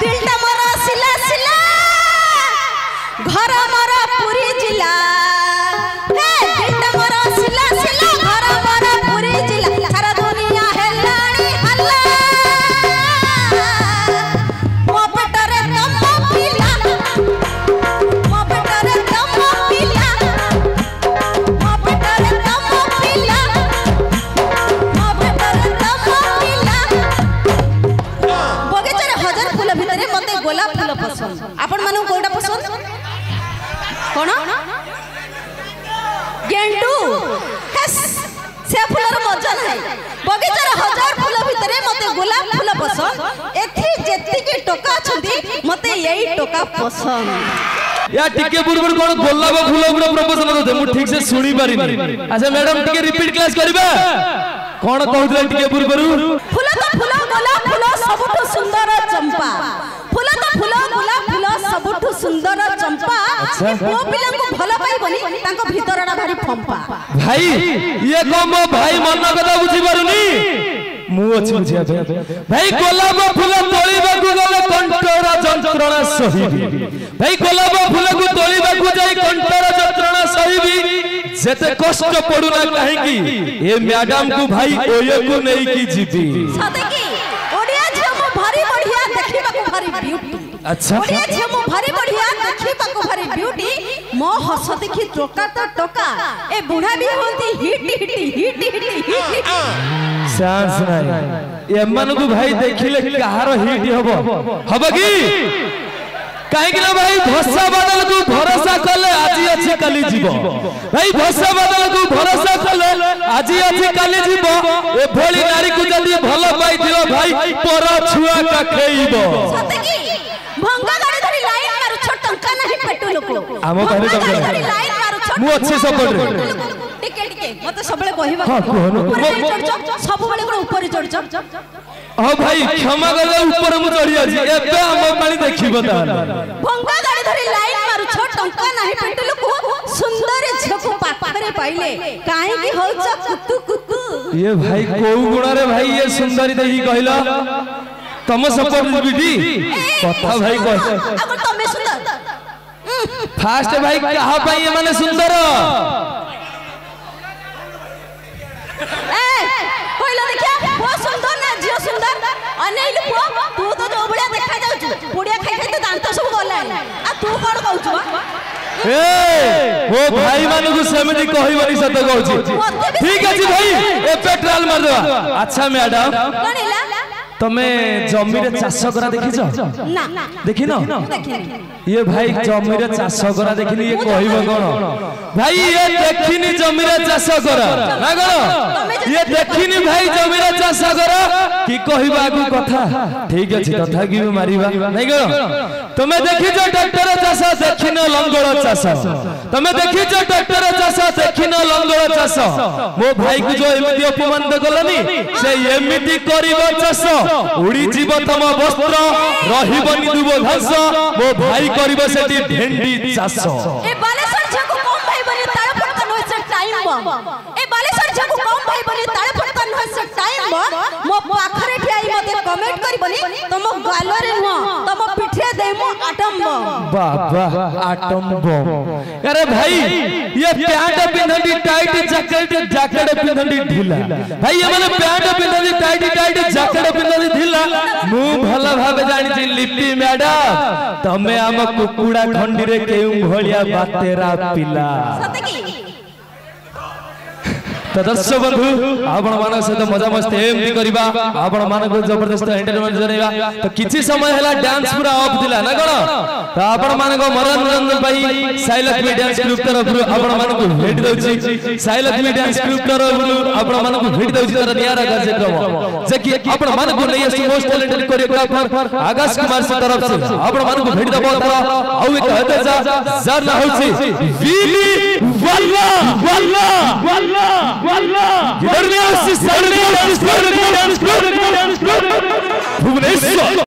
दिलटा मोर सिला सिला घर मोर पुरी जिला दिलटा मोर सिला सिला घर मोर पुरी जिला सारा दुनिया हेलाणी हल्ला मो पेटरे तम पिला मो पेटरे तम पिला मो पेटरे तम पिला मो पेटरे तम पिला बगीचारे हजार फूल भितरे मते गोलाप फूल पसंद आपण मानु कोडा पसंद कोन गेंडू से फूलर मजा नहीं बगीचार हजार फूल भितरे मते गोलाप फूल पसंद एथि जेति के टोका छथि मते यही टोका पसंद या टिके बुरबुर कोन गोलाप फूल गुरा प्रपोजल दे मु ठीक से सुनी पारिनी अच्छा मैडम टिके रिपीट क्लास करबा कोन कहउतले टिके बुरबुर फूल तो फूल गोलाप फूल सबठो सुंदर चंपा फूल तो फूल गोलाप फूल सबठो सुंदर चंपा ओ पिला को भलो पाइबनी तांको भीतरडा भारी फंपा भाई ये कम भाई मन कथा बुझी पारुनी मु अछि बुझिया भाई गोलाप फूल तोळीबा को गले कंठरा जंत्रणा सहिबी भाई गोलाप फूल को तोळीबा को जाई कंठरा जंत्रणा सहिबी जेते कष्ट पडू ना काहे की ए मैडम को भाई ओये को नै की जीबी सते की ओडिया झमो भारी बढ़िया देखिबा को भारी ब्यूटी अच्छा ओडिया झमो भारी बढ़िया देखिबा को भारी ब्यूटी मो हस देखि टोका तो टोका ए बुढ़ा भी होती हिट सांस नाही एमन को भाई देखिले कहारो हिट हबो की काहे कि ना भाई भरोसा बदल को भरोसा कले आजी अछि काली जीव भाई भरोसा बदल को भरोसा कले आजी अछि काली जीव ए भोली नारी को जल्दी भलो पाई दियो भाई पर छुआ का खेइबो सते की भंगा गाड़ी धरी लाइन मारू छोट टंका नहीं पेटू लोक आमो कहले टंका लाइन मारू छोट मु अच्छे सपोर्ट रे टिके टिके मते सबले कहिबा सब बेले को ऊपर चढ़ हां भाई क्षमा कर ऊपर मु चढ़ी अछि एबे हम पानी देखिबो ता भंगा गाड़ी धरी लाइन मारू छोट टंका नहीं पेटू लोक सुंदर झको पाखरे पाइले काहे की होछ कुतु कुतु ये भाई कोउ गुण रे भाई ये सुंदरी देखि कहला तम सपोर्ट बिटी कथा भाई कह अगर तमे सुंदर फास्ट भाई कहा पाई ये माने सुंदर ए कोइला देखिया वो सुंदर ना जियो सुंदर अनेइल पो तू तो जो बड़िया देखा जाउछु पुड़िया खाइ खाइ तो दांत सब गला आ तू कोन कहउछु बा ए वो भाई मानु को समिति कहिबनी सत कहउछु ठीक अछि भाई ए पेट्रोल मार देबा अच्छा मैडम कोन हिला तमे जमी रे चाष करा देखिছো ना देखि न ये भाई जमी रे चाष करा देखिनी ये कहिबो कोन भाई ये देखिनी जमी रे चाष करा ना कोन ये देखिनी भाई जमी रे चाष करा की कहिबा आगु कथा ठीक अछि कथा की मारिबा नहीं कोन तमे देखिছো ट्रैक्टर चाष देखिन लंगड़ चाष तमे देखिছো ट्रैक्टर चाष देखिन लंगड़ चाष मो भाई को जो एमिति अपमान देखलनी से एमिति करिबो चाष उड़ी जीव तम वस्त्र रहिबनी दुब घास मो भाई करिबो सेठी भेंडी चाष ए बालेश्वर झको कम भाई बनी ताळे फटकन होय से टाइम बम ए बालेश्वर झको कम भाई बनी ताळे फटकन होय से टाइम बम मो पाखरे ठियाई मते कमेंट करिबनी तम गालरे न तम पिठे देमो आटम बम वाह वाह आटम बम अरे भाई ये पैंट पिंधंडी टाइट जैकेट पिंधंडी ढीला भाई ये माने पैंट पिंधंडी टाइट जैकेट पिंधंडी ढीला मु भला भाबे जानि छी लिपि मैडम तमे हम कुकुड़ा खंडी रे केउ भलिया बातेरा पिला सते की तो दर्शक बंधु आपण मान सहित मजा मस्ती एमती करबा आपण मान को जबरदस्त एंटरटेनमेंट जनेबा तो किछि समय हला डांस पूरा ऑफ दिला ना कोन तो आपण मान को मनोरंजन भाई साइलक्ष्मी डांस ग्रुप तरफ आपण मान को भेट दउची साइलक्ष्मी डांस ग्रुप तरफ आपण मान को भेट दउची तर नियारा कार्यक्रम जे कि आपण मान को नय most talented choreographer Akash Kumar से तरफ से आपण मान को भेट दबो आउ एक हते जा ना होची वीली वल्ला वल्ला वल्ला वल्ला भुवनेश्वर